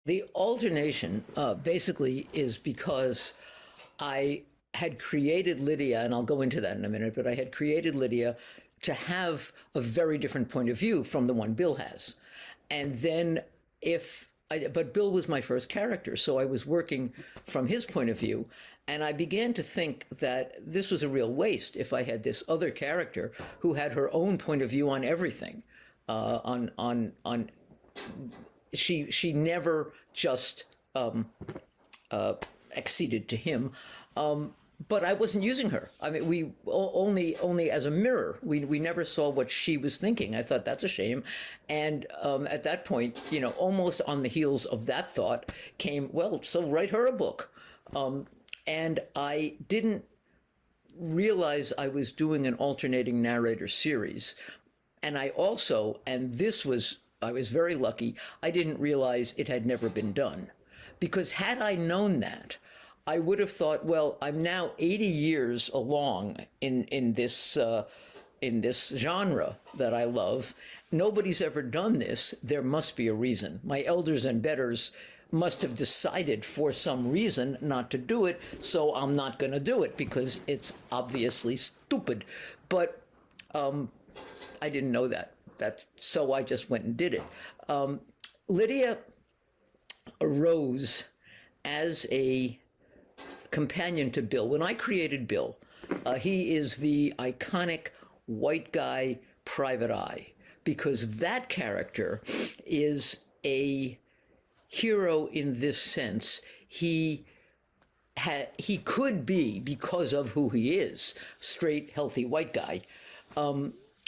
The alternation basically is because I had created Lydia, and I'll go into that in a minute, but I had created Lydia to have a very different point of view from the one Bill has. And then but Bill was my first character, so I was working from his point of view. And I began to think that this was a real waste if I had this other character who had her own point of view on everything, on she never just acceded to him, but I wasn't using her. I mean, we only as a mirror. We never saw what she was thinking. I thought that's a shame, and at that point, almost on the heels of that thought came, well, so write her a book, and I didn't realize I was doing an alternating narrator series, and I also, and this was. I was very lucky. I didn't realize it had never been done. Because had I known that, I would have thought, well, I'm now 80 years along in this genre that I love. Nobody's ever done this. There must be a reason. My elders and betters must have decided for some reason not to do it, so I'm not going to do it because it's obviously stupid. But I didn't know that. So I just went and did it. Lydia arose as a companion to Bill. When I created Bill, he is the iconic white guy private eye, because that character is a hero in this sense. He could be, because of who he is, straight, healthy white guy,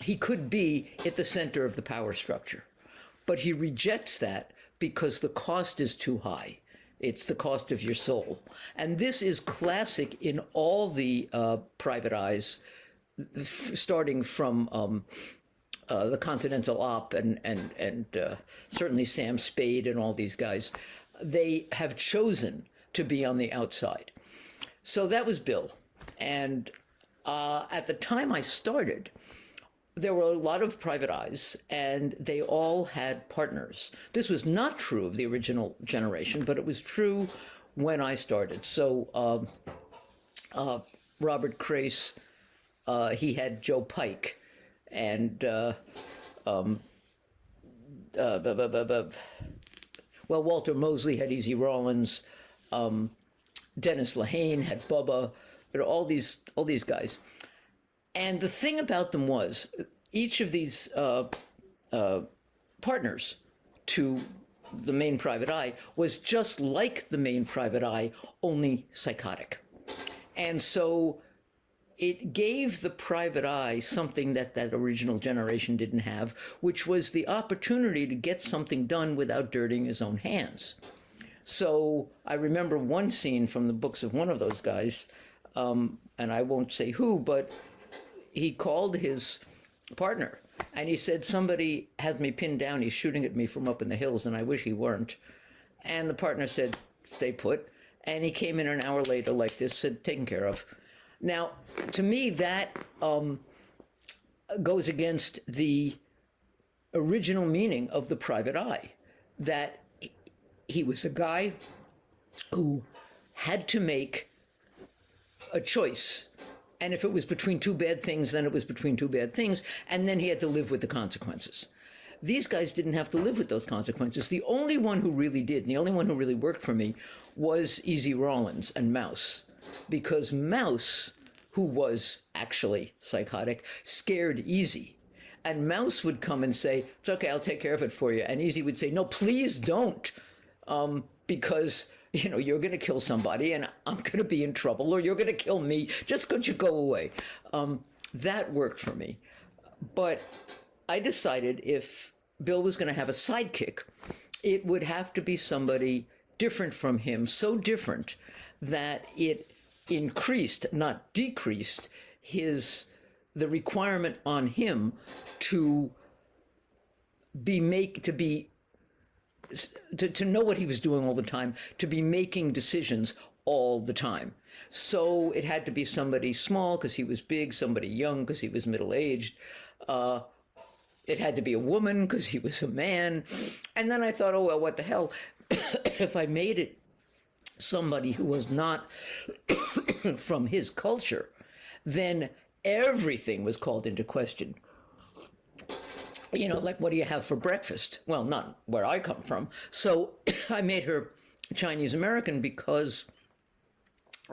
he could be at the center of the power structure, but he rejects that because the cost is too high. It's the cost of your soul. And this is classic in all the private eyes, starting from the Continental Op and certainly Sam Spade and all these guys. They have chosen to be on the outside. So that was Bill. And at the time I started, there were a lot of private eyes, and they all had partners. This was not true of the original generation, but it was true when I started. So Robert Crace, he had Joe Pike, and well, Walter Mosley had Easy Rawlins, Dennis Lehane had Bubba, but all these guys. And the thing about them was, each of these partners to the main private eye was just like the main private eye, only psychotic. And so it gave the private eye something that original generation didn't have, which was the opportunity to get something done without dirtying his own hands. So I remember one scene from the books of one of those guys, and I won't say who, but he called his partner and he said, somebody has me pinned down. He's shooting at me from up in the hills and I wish he weren't. And the partner said, stay put. And he came in an hour later like this, said, taken care of. Now, to me, that goes against the original meaning of the private eye, that he was a guy who had to make a choice. And if it was between two bad things, then it was between two bad things. And then he had to live with the consequences. These guys didn't have to live with those consequences. The only one who really did, and the only one who really worked for me, was Easy Rawlins and Mouse. Because Mouse, who was actually psychotic, scared Easy. And Mouse would come and say, it's okay, I'll take care of it for you. And Easy would say, no, please don't. Because you're going to kill somebody and I'm going to be in trouble, or you're going to kill me. Just could you go away? That worked for me. But I decided if Bill was going to have a sidekick, it would have to be somebody different from him, so different that it increased, not decreased, the requirement on him to know what he was doing all the time, to be making decisions all the time. So it had to be somebody small because he was big, somebody young because he was middle-aged. It had to be a woman because he was a man. And then I thought, oh, well, what the hell? if I made it somebody who was not from his culture, then everything was called into question. Like, what do you have for breakfast? Well, not where I come from. So I made her Chinese American because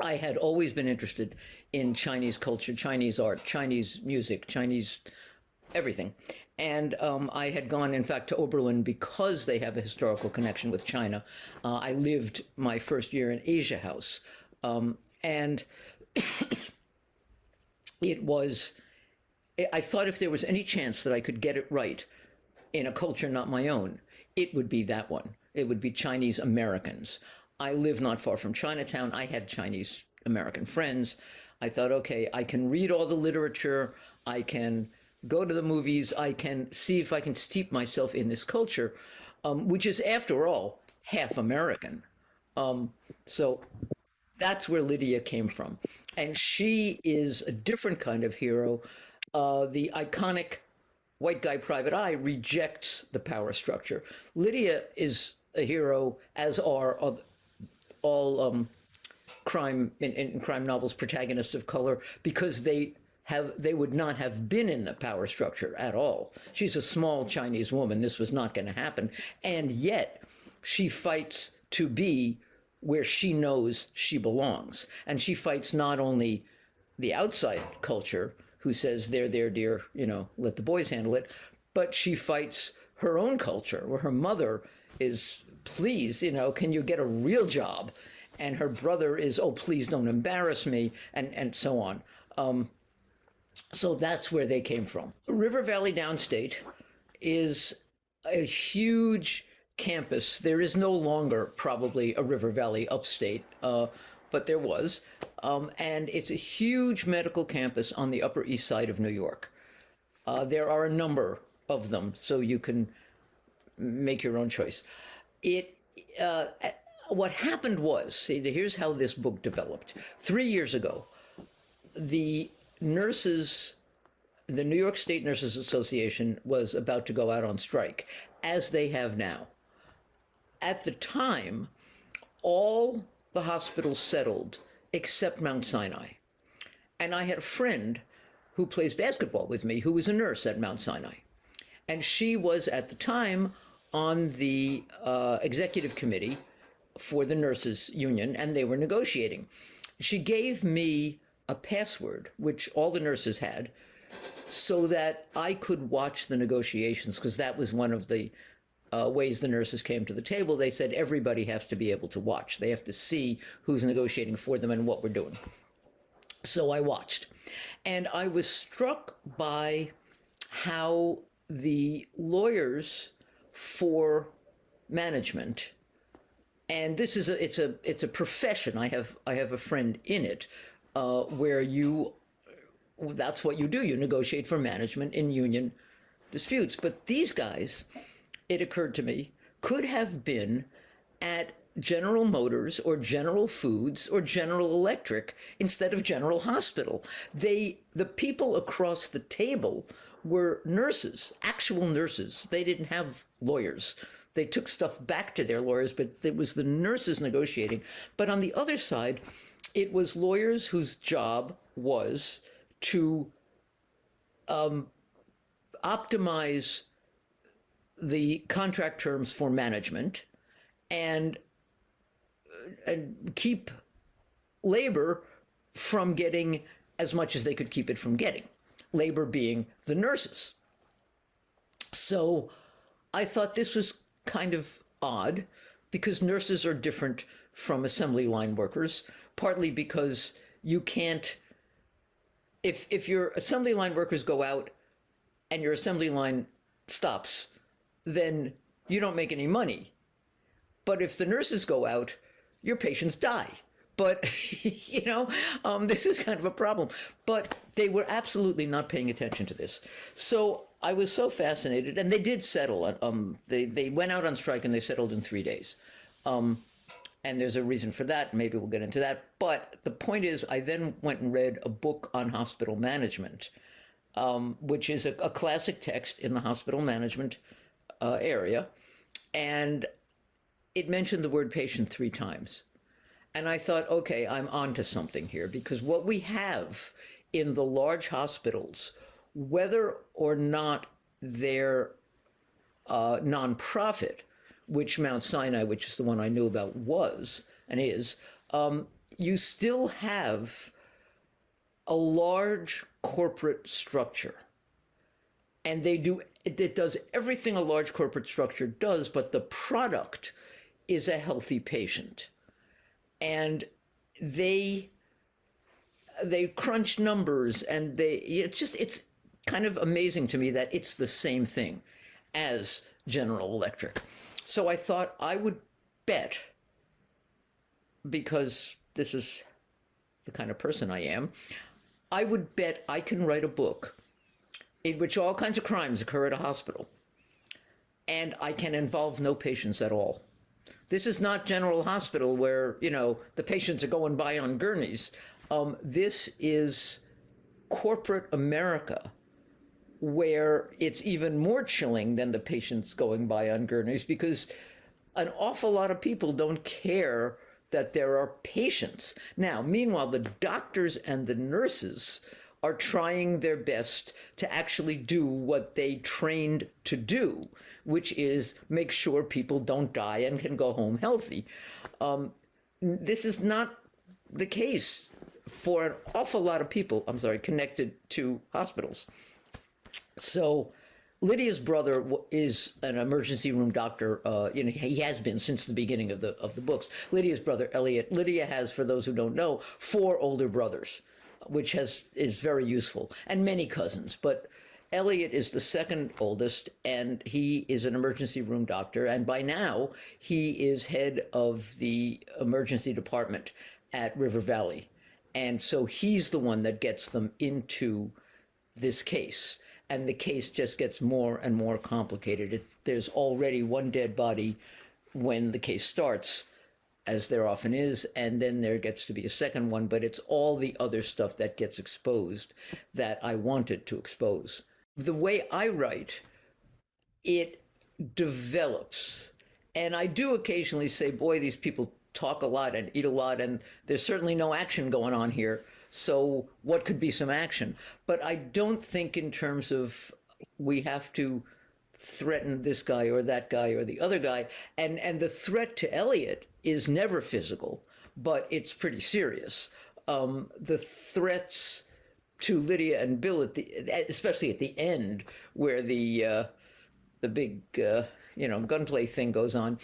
I had always been interested in Chinese culture, Chinese art, Chinese music, Chinese everything. And I had gone, in fact, to Oberlin because they have a historical connection with China. I lived my first year in Asia House. And it was, I thought if there was any chance that I could get it right in a culture not my own, it would be that one. It would be Chinese Americans. I live not far from Chinatown. I had Chinese American friends. I thought, okay, I can read all the literature. I can go to the movies. I can see if I can steep myself in this culture, which is, after all, half American. So that's where Lydia came from. And she is a different kind of hero. The iconic white guy private eye rejects the power structure. Lydia is a hero, as are all crime in crime novels protagonists of color, because they would not have been in the power structure at all. She's a small Chinese woman. This was not going to happen. And yet she fights to be where she knows she belongs. And she fights not only the outside culture, who says, there, dear, let the boys handle it, but she fights her own culture, where her mother is, please, can you get a real job? And her brother is, oh, please don't embarrass me, and so on. So that's where they came from. River Valley Downstate is a huge campus. There is no longer probably a River Valley Upstate, but there was. And it's a huge medical campus on the Upper East Side of New York. There are a number of them, so you can make your own choice. What happened was, here's how this book developed. 3 years ago, the nurses, the New York State Nurses Association was about to go out on strike, as they have now. At the time, all the hospitals settled except Mount Sinai. And I had a friend who plays basketball with me who was a nurse at Mount Sinai. And she was, at the time, on the executive committee for the nurses union, and they were negotiating. She gave me a password, which all the nurses had, so that I could watch the negotiations, because that was one of the ways the nurses came to the table. They said everybody has to be able to watch. They have to see who's negotiating for them and what we're doing. So I watched. And I was struck by how the lawyers for management, and this is it's a profession. I have a friend in it, where that's what you do. You negotiate for management in union disputes. But these guys, it occurred to me, could have been at General Motors or General Foods or General Electric instead of General Hospital. The people across the table were nurses, actual nurses. They didn't have lawyers. They took stuff back to their lawyers, but it was the nurses negotiating. But on the other side, it was lawyers whose job was to optimize the contract terms for management and keep labor from getting as much as they could keep it from getting, labor being the nurses. So I thought this was kind of odd, because nurses are different from assembly line workers, partly because you can't, if your assembly line workers go out and your assembly line stops, then you don't make any money. But if the nurses go out, your patients die. But, this is kind of a problem. But they were absolutely not paying attention to this. So I was so fascinated, and they did settle. They went out on strike and they settled in 3 days. And there's a reason for that. Maybe we'll get into that. But the point is, I then went and read a book on hospital management, which is a classic text in the hospital management area. And it mentioned the word patient 3 times. And I thought, okay, I'm onto something here, because what we have in the large hospitals, whether or not they're nonprofit, which Mount Sinai, which is the one I knew about, was and is, you still have a large corporate structure. And it does everything a large corporate structure does, but the product is a healthy patient. And they crunch numbers, and it's kind of amazing to me that it's the same thing as General Electric. So I thought I would bet, because this is the kind of person I am, I would bet I can write a book in which all kinds of crimes occur at a hospital, and I can involve no patients at all. This is not General Hospital where, the patients are going by on gurneys. This is corporate America, where it's even more chilling than the patients going by on gurneys, because an awful lot of people don't care that there are patients. Now, meanwhile, the doctors and the nurses are trying their best to actually do what they trained to do, which is make sure people don't die and can go home healthy. This is not the case for an awful lot of people, connected to hospitals. So Lydia's brother is an emergency room doctor. He has been since the beginning of the books. Lydia's brother, Elliot. Lydia has, for those who don't know, 4 older brothers, which is very useful, and many cousins. But Elliot is the second oldest, and he is an emergency room doctor. And by now, he is head of the emergency department at River Valley. And so he's the one that gets them into this case. And the case just gets more and more complicated. There's already one dead body when the case starts, as there often is, and then there gets to be a second one, but it's all the other stuff that gets exposed that I wanted to expose. The way I write, it develops. And I do occasionally say, boy, these people talk a lot and eat a lot, and there's certainly no action going on here. So what could be some action? But I don't think in terms of we have to threaten this guy or that guy or the other guy. And the threat to Elliot is never physical, but it's pretty serious. The threats to Lydia and Bill, especially at the end, where the big gunplay thing goes on,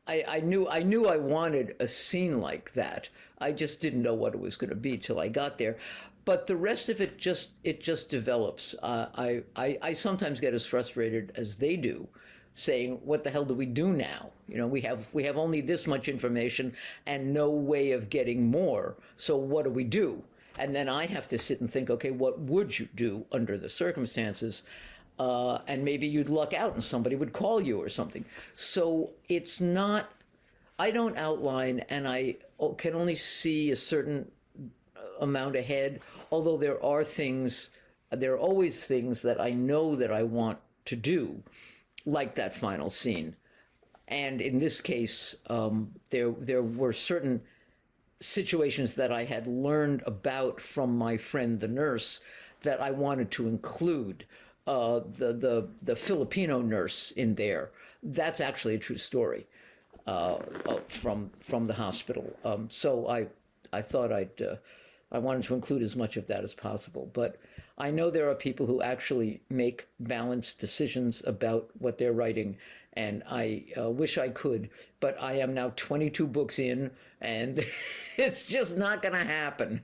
I knew I wanted a scene like that. I just didn't know what it was going to be till I got there. But the rest of it just develops. I sometimes get as frustrated as they do, saying, "What the hell do we do now? We have only this much information and no way of getting more. So what do we do?" And then I have to sit and think, okay, what would you do under the circumstances? And maybe you'd luck out and somebody would call you or something. So it's not, I don't outline, and I can only see a certain amount ahead, although there are always things that I know that I want to do, like that final scene. And in this case, there were certain situations that I had learned about from my friend, the nurse, that I wanted to include. The Filipino nurse in there, that's actually a true story from the hospital. So I thought I wanted to include as much of that as possible. But I know there are people who actually make balanced decisions about what they're writing, and I wish I could, but I am now 22 books in, and it's just not going to happen.